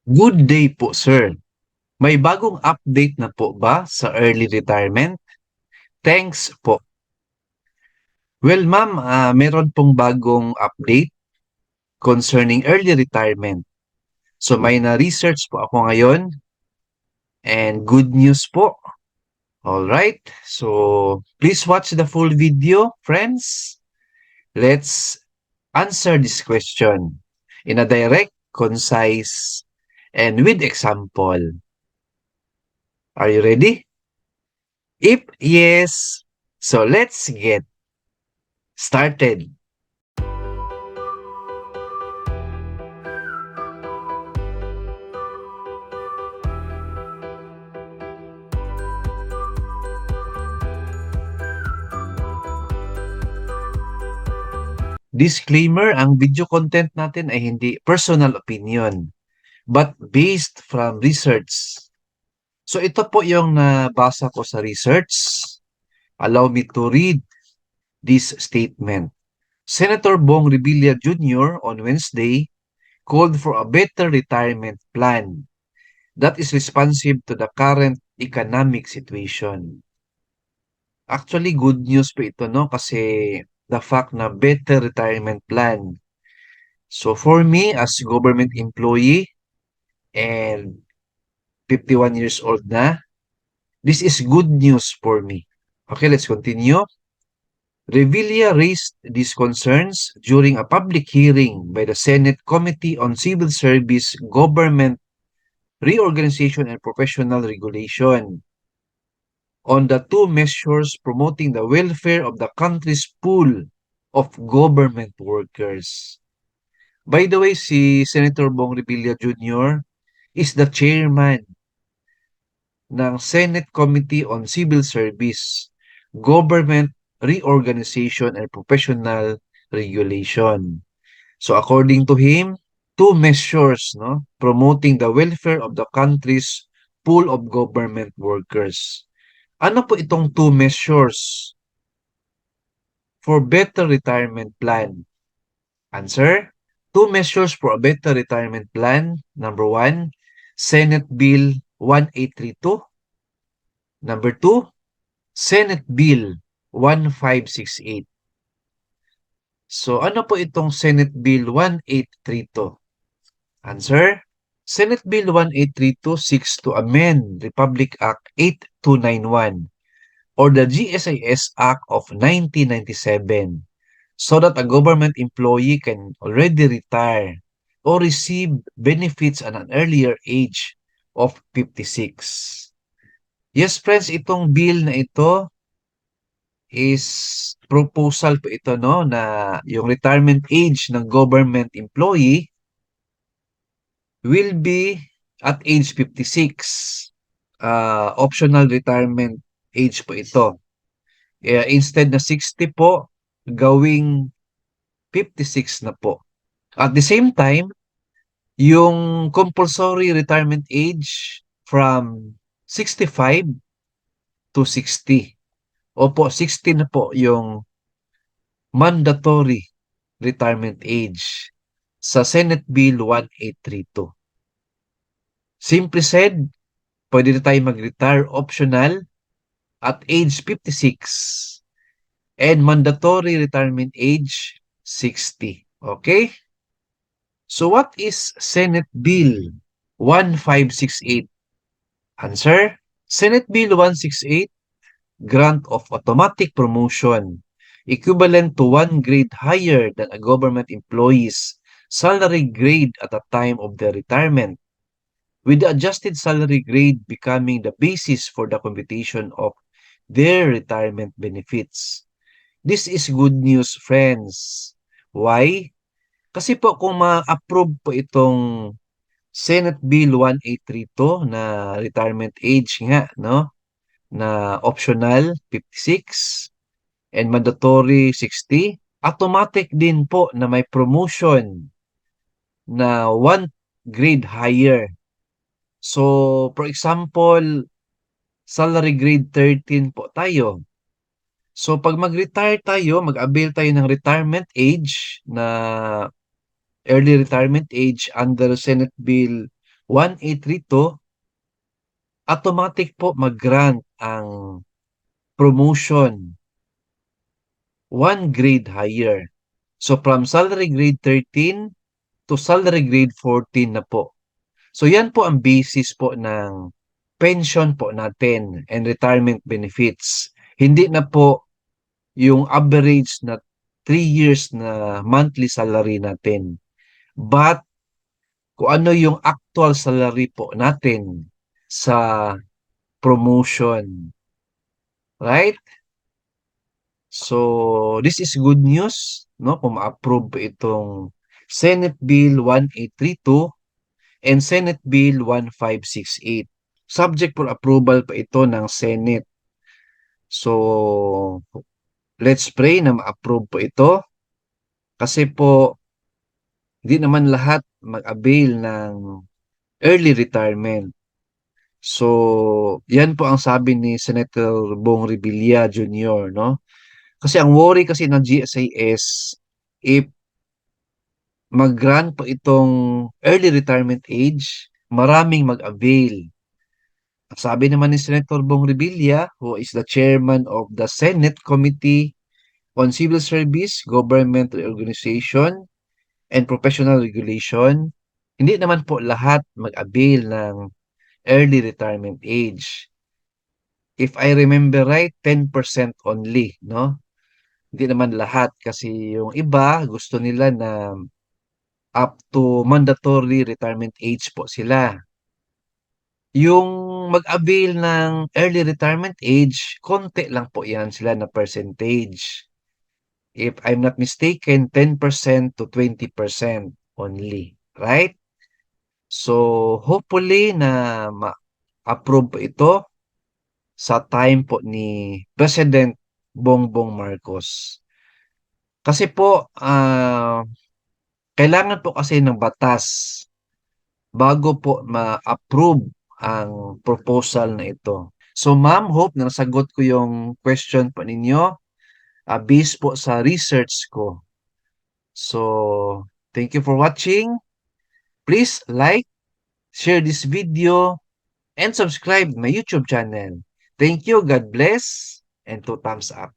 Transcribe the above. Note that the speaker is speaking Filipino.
Good day po, sir. May bagong update na po ba sa early retirement? Thanks po. Well, ma'am, meron pong bagong update concerning early retirement. So may na-research po ako ngayon and good news po. All right. So please watch the full video, friends. Let's answer this question in a direct, concise, and with example. Are you ready? If yes, so let's get started. Disclaimer, ang video content natin ay hindi personal opinion, but based from research. So ito po yung nabasa ko sa research. Allow me to read this statement. Senator Bong Revilla Jr. on Wednesday called for a better retirement plan that is responsive to the current economic situation. Actually, good news po ito, no? Kasi the fact na better retirement plan. So for me, as government employee and 51 years old na, this is good news for me. Okay, let's continue. Revilla raised these concerns during a public hearing by the Senate Committee on Civil Service, Government Reorganization and Professional Regulation on the two measures promoting the welfare of the country's pool of government workers. By the way, si Senator Bong Revilla Jr. is the chairman ng Senate Committee on Civil Service, Government Reorganization and Professional Regulation. So according to him, two measures, no, promoting the welfare of the country's pool of government workers. Ano po itong two measures for better retirement plan? Answer, two measures for a better retirement plan. Number one, Senate Bill 1832. Number two, Senate Bill 1568. So ano po itong Senate Bill 1832? Answer, Senate Bill 1832 seeks to amend Republic Act 8291 or the GSIS Act of 1997 so that a government employee can already retire or receive benefits at an earlier age of 56. Yes, friends, itong bill na ito is proposal po ito, no, na yung retirement age ng government employee will be at age 56. Optional retirement age po ito. Instead na 60 po, gawing 56 na po. At the same time, yung compulsory retirement age from 65 to 60. Opo, 60 na po yung mandatory retirement age sa Senate Bill 1832. Simply said, pwede na tayo mag-retire optional at age 56 and mandatory retirement age 60. Okay? So what is Senate Bill 1568? Answer, Senate Bill 168, grant of automatic promotion equivalent to one grade higher than a government employee's salary grade at the time of their retirement, with the adjusted salary grade becoming the basis for the computation of their retirement benefits. This is good news, friends. Why? Kasi po kung ma-approve po itong Senate Bill 1832 na retirement age nga, no, na optional 56 and mandatory 60, automatic din po na may promotion na one grade higher. So, for example, salary grade 13 po tayo. So, pag mag-retire tayo, mag-avail tayo ng retirement age na early retirement age under Senate Bill 1832, automatic po mag-grant ang promotion one grade higher. So from salary grade 13 to salary grade 14 na po. So yan po ang basis po ng pension po natin and retirement benefits. Hindi na po yung average na 3 years na monthly salary natin. But kung ano yung actual salary po natin sa promotion. Right? So, this is good news, no? Kung ma-approve po itong Senate Bill 1832 and Senate Bill 1568. Subject for approval pa ito ng Senate. So, let's pray na ma-approve po ito kasi po hindi naman lahat mag-avail ng early retirement. So, yan po ang sabi ni Senator Bong Revilla Jr., no? Kasi ang worry kasi ng GSIS, if mag-grant po itong early retirement age, maraming mag-avail. Sabi naman ni Senator Bong Revilla, who is the chairman of the Senate Committee on Civil Service, Government Reorganization, and Professional Regulation, hindi naman po lahat mag-avail ng early retirement age. If I remember right, 10% only, no? Hindi naman lahat kasi yung iba gusto nila na up to mandatory retirement age po sila. Yung mag-avail ng early retirement age, konti lang po yan sila na percentage. If I'm not mistaken, 10% to 20% only, right? So, hopefully na ma-approve po ito sa time po ni President Bongbong Marcos. Kasi po, kailangan po kasi ng batas bago po ma-approve ang proposal na ito. So ma'am, hope na nasagot ko yung question po ninyo based po sa research ko. So, thank you for watching. Please like, share this video, and subscribe my YouTube channel. Thank you, God bless, and 2 thumbs up.